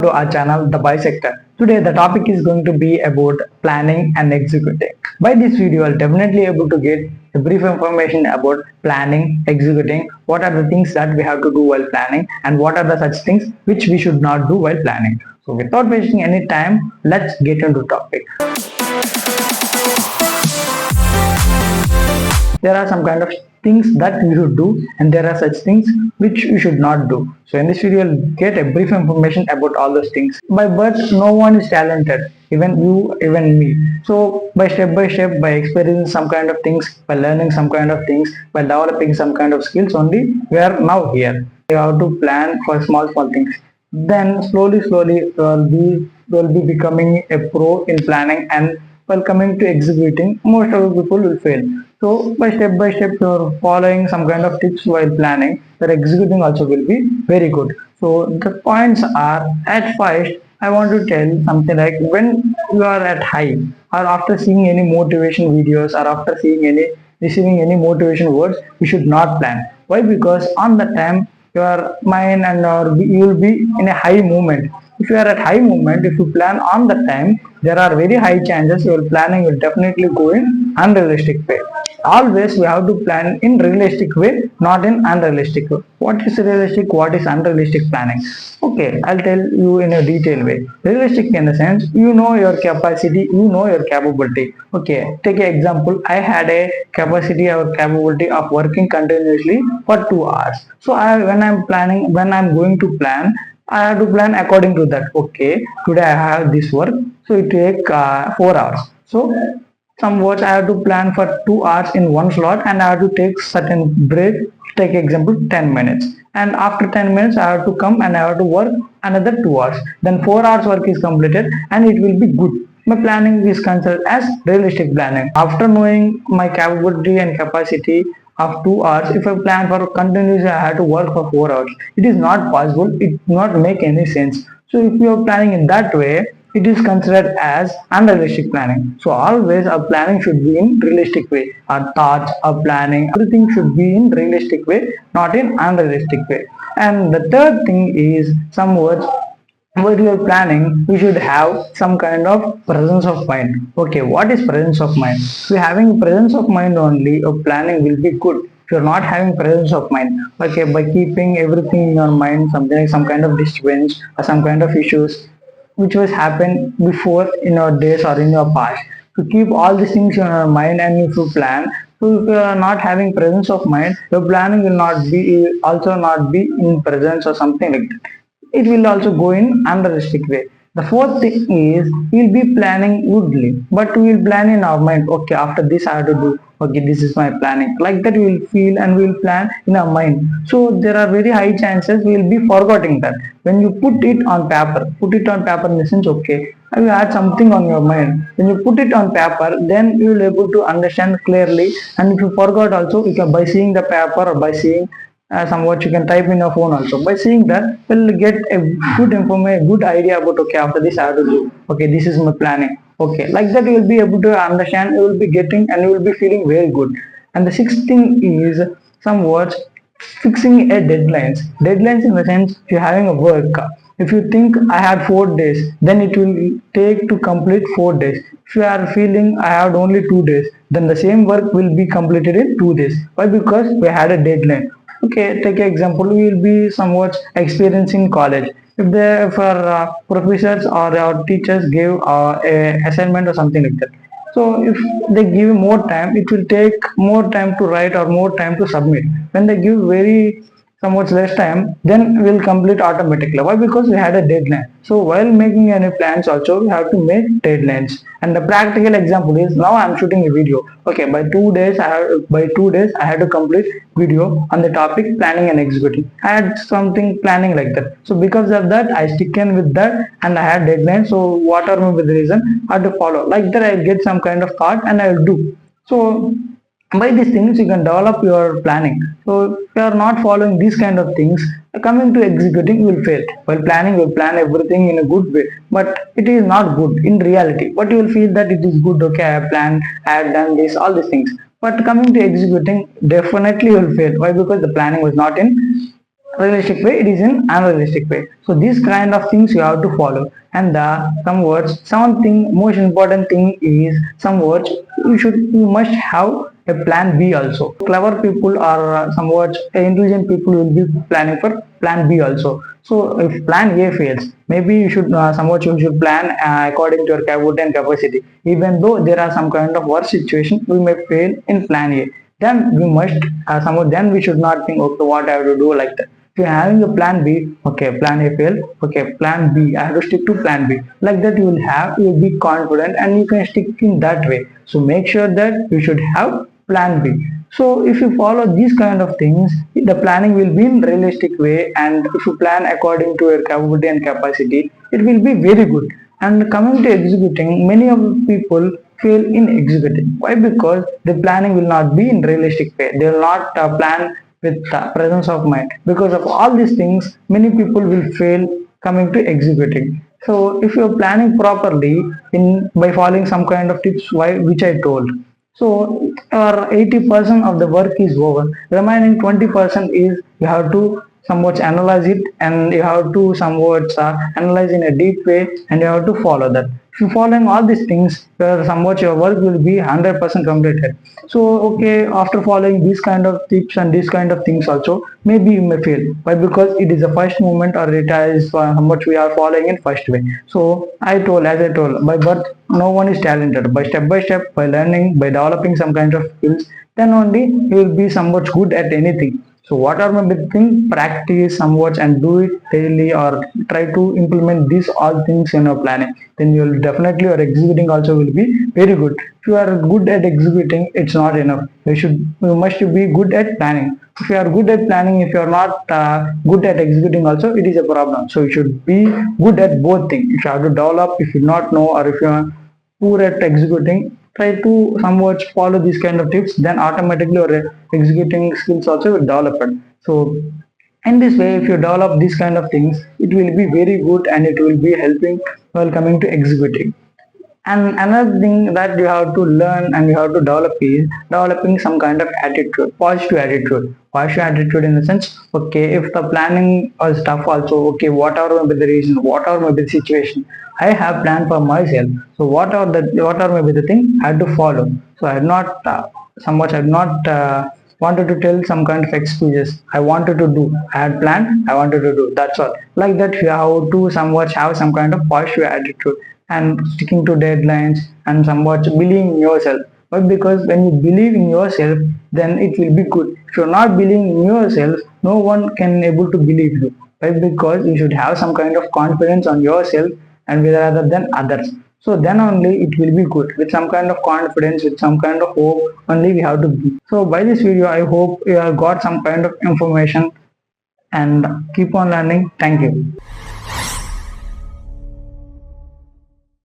To our channel The Bisector. Today the topic is going to be about planning and executing. By this video I'll definitely able to get a brief information about planning, executing, what are the things that we have to do while planning and what are the such things which we should not do while planning. So without wasting any time, let's get into topic. There are some kind of things that we should do and there are such things which we should not do. So in this video you'll get a brief information about all those things. By birth no one is talented, even you, even me. So by step, by experiencing some kind of things, by learning some kind of things, by developing some kind of skills only, we are now here. You have to plan for small things. Then slowly we'll be becoming a pro in planning, and while coming to executing, most of the people will fail. So by step you're following some kind of tips while planning, that executing also will be very good. So the points are, at first I want to tell something like, when you are at high or after seeing any motivation videos or after receiving any motivation words, you should not plan. Why? Because on the time your mind and you will be in a high movement. If you are at high movement, if you plan on the time, there are very high chances your planning will definitely go in unrealistic way. Always we have to plan in realistic way, not in unrealistic way. What is realistic, what is unrealistic planning? Okay, I'll tell you in a detailed way. Realistic in the sense, you know your capacity, you know your capability. Okay, take an example. I had a capacity or capability of working continuously for 2 hours. So when I'm going to plan, I have to plan according to that. Okay, today I have this work, so it take 4 hours. So some words I have to plan for 2 hours in one slot, and I have to take certain break. Take example 10 minutes, and after 10 minutes I have to come and I have to work another 2 hours. Then 4 hours work is completed and it will be good. My planning is considered as realistic planning. After knowing my capability and capacity of 2 hours, if I plan for continuously I have to work for 4 hours, it is not possible. It does not make any sense. So if you are planning in that way, it is considered as unrealistic planning. So always our planning should be in realistic way. Our thoughts, our planning, everything should be in realistic way, not in unrealistic way. And the third thing is, some words, while you are planning, you should have some kind of presence of mind. Okay, what is presence of mind? If you are having presence of mind only, your planning will be good. If you are not having presence of mind, okay, by keeping everything in your mind, something like some kind of disturbance or some kind of issues which was happened before in your days or in your past, to keep all these things in your mind and if you plan. So if you are not having presence of mind, your planning will not be in presence or something like that. It will also go in unrealistic way. The fourth thing is, we'll be planning goodly, but we will plan in our mind. Okay, after this I have to do. Okay, this is my planning. Like that we will feel and we will plan in our mind. So there are very high chances we will be forgetting that. When you put it on paper in the sense, okay, you had something on your mind. When you put it on paper, then you will able to understand clearly. And if you forgot also, you can, by seeing the paper or by seeing some words you can type in your phone also. By seeing that, you'll get a good information, good idea about, okay, after this I have to do. Okay, this is my planning. Okay, like that you will be able to understand, you will be getting and you will be feeling very good. And the sixth thing is, some words, fixing a deadlines. Deadlines in the sense, if you're having a work, if you think I had 4 days, then it will take to complete 4 days. If you are feeling I had only 2 days, then the same work will be completed in 2 days. Why? Because we had a deadline. Okay, take an example. We will be somewhat experienced in college. If our professors or our teachers give a assignment or something like that, so if they give more time, it will take more time to write or more time to submit. When they give very somewhat less time, then we'll complete automatically. Why? Because we had a deadline. So while making any plans also, we have to make deadlines. And the practical example is, now I'm shooting a video. Okay, by 2 days I had to complete video on the topic planning and executing. I had something planning like that. So because of that, I stick in with that and I had deadline. So whatever may be the reason, I have to follow. Like that, I get some kind of thought and I will do. So by these things you can develop your planning. So if you are not following these kind of things, coming to executing, you will fail. While planning, you will plan everything in a good way, but it is not good in reality. But you will feel that it is good. Okay, I have planned, I have done this, all these things. But coming to executing, definitely you will fail. Why? Because the planning was not in realistic way, it is in unrealistic way. So these kind of things you have to follow. And some words, something most important thing is some words you must have a plan B also. Clever people or some words intelligent people will be planning for plan B also. So if plan A fails, maybe you should somewhat you should plan according to your capability and capacity. Even though there are some kind of worst situation, we may fail in plan A. Then we must somewhat then we should not think, okay, what I have to do like that. If you're having a plan B, okay, plan A failed, okay, plan B, I have to stick to plan B. Like that you will be confident and you can stick in that way. So make sure that you should have plan B. So if you follow these kind of things, the planning will be in realistic way, and if you plan according to your capability and capacity, it will be very good. And coming to executing, many of the people fail in executing. Why? Because the planning will not be in realistic way. They will not plan with presence of mind. Because of all these things, many people will fail coming to executing. So if you are planning properly in by following some kind of tips which I told, so our 80% of the work is over. Remaining 20% is you have to somewhat analyze it, and you have to somewhat analyze in a deep way, and you have to follow that. If you following all these things, somewhat your work will be 100% completed. So okay, after following these kind of tips and these kind of things also, maybe you may fail. Why? Because it is a first movement, or it is how much we are following in first way. So as I told, by birth no one is talented. By step, by learning, by developing some kind of skills, then only you will be somewhat good at anything. So what are my big thing? Practice somewhat and do it daily, or try to implement these all things in your planning. Then you will definitely your executing also will be very good. If you are good at executing, it's not enough. You must be good at planning. If you are good at planning, if you are not good at executing also, it is a problem. So you should be good at both things. If you have to develop, if you not know, or if you are poor at executing, try to somewhat follow these kind of tips, then automatically your executing skills also will develop it. So in this way, if you develop these kind of things, it will be very good, and it will be helping while coming to executing. And another thing that you have to learn and you have to develop is developing some kind of attitude, positive attitude. Positive attitude in the sense, okay, if the planning or stuff also, okay, whatever may be the reason, whatever may be the situation, I have planned for myself. So whatever may be the thing, I have to follow. So I had not somewhat I had not wanted to tell some kind of excuses. I wanted to do. I had planned. I wanted to do. That's all. Like that, you have to somewhat have some kind of positive attitude and sticking to deadlines and somewhat believing in yourself. But because when you believe in yourself, then it will be good. If you're not believing in yourself, no one can able to believe you. Right? Because you should have some kind of confidence on yourself and rather than others. So then only it will be good. With some kind of confidence, with some kind of hope, only we have to be. So by this video, I hope you have got some kind of information, and keep on learning. Thank you.